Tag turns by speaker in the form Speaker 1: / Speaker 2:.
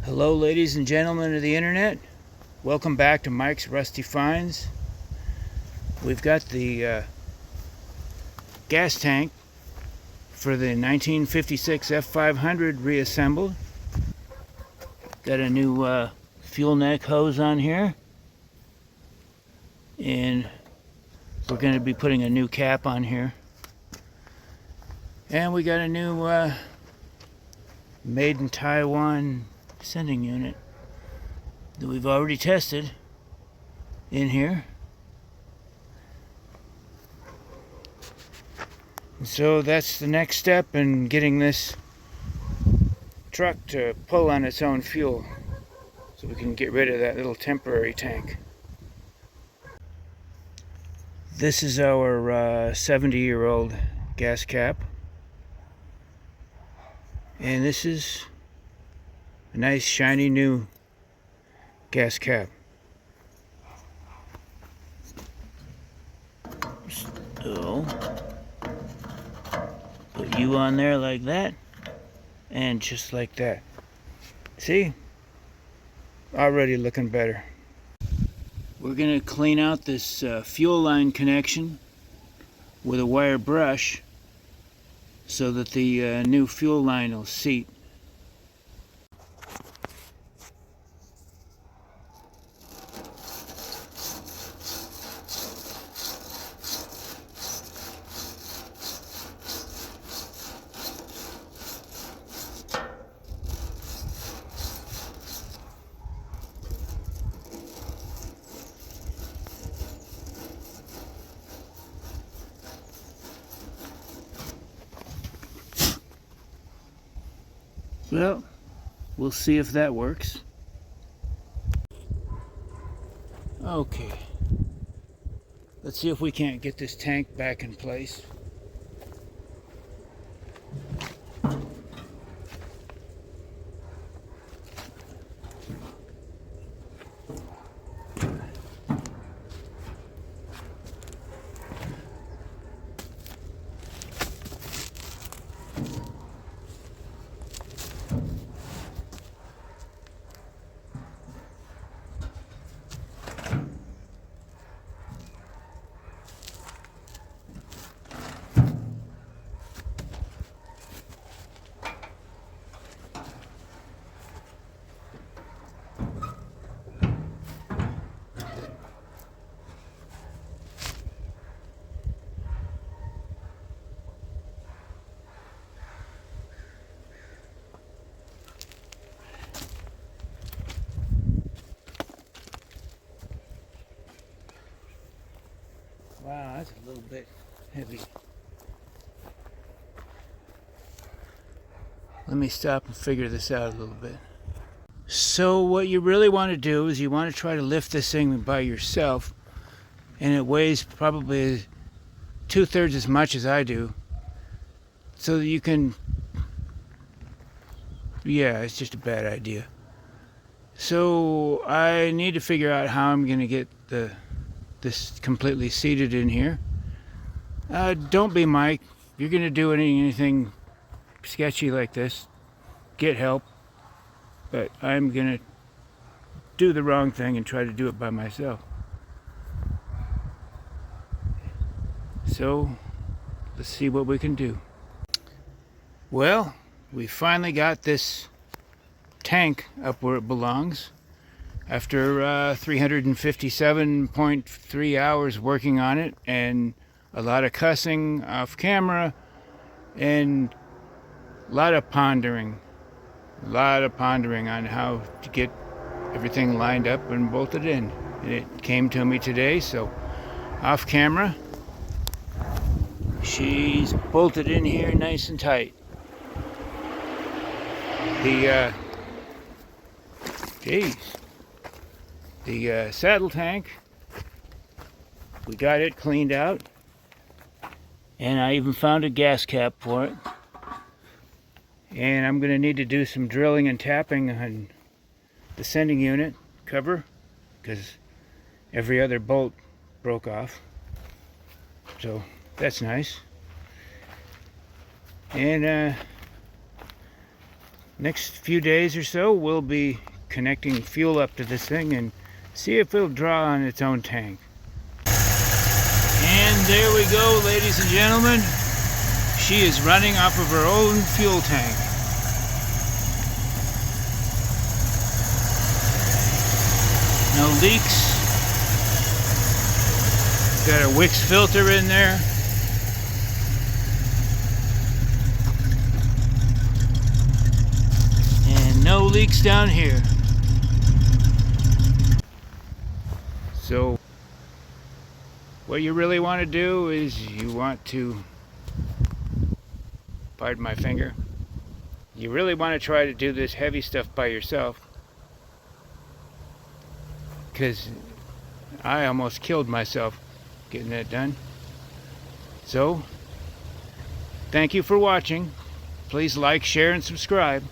Speaker 1: Hello ladies and gentlemen of the internet, welcome back to Mike's Rusty Finds. We've got the gas tank for the 1956 F500 reassembled. Got a new fuel neck hose on here, and we're going to be putting a new cap on here. And we got a new made in Taiwan sending unit that we've already tested in here. And so that's the next step in getting this truck to pull on its own fuel, so we can get rid of that little temporary tank. This is our 70-year-old gas cap, and this is a nice shiny new gas cap. So put you on there like that, and just like that. See? Already looking better. We're gonna clean out this fuel line connection with a wire brush so that the new fuel line will seat. Well, we'll see if that works. Okay. Let's see if we can't get this tank back in place. Wow, that's a little bit heavy. Let me stop and figure this out a little bit. So what you really want to do is you want to try to lift this thing by yourself, and it weighs probably 2/3 as much as I do, so that you can, yeah, it's just a bad idea. So I need to figure out how I'm going to get this completely seated in here. Don't be Mike. If you're going to do anything sketchy like this, get help. But I'm going to do the wrong thing and try to do it by myself. So let's see what we can do. Well, we finally got this tank up where it belongs. After 357.3 hours working on it, and a lot of cussing off camera, and a lot of pondering on how to get everything lined up and bolted in. And it came to me today, so off camera, she's bolted in here nice and tight. The saddle tank, we got it cleaned out, and I even found a gas cap for it. And I'm going to need to do some drilling and tapping on the sending unit cover, because every other bolt broke off. So that's nice. And Next few days or so, we'll be connecting fuel up to this thing and see if it'll draw on its own tank. And there we go, ladies and gentlemen. She is running off of her own fuel tank. No leaks. Got a Wix filter in there. And no leaks down here. So what you really want to do is you want to, pardon my finger, you really want to try to do this heavy stuff by yourself, because I almost killed myself getting that done. So thank you for watching. Please like, share, and subscribe.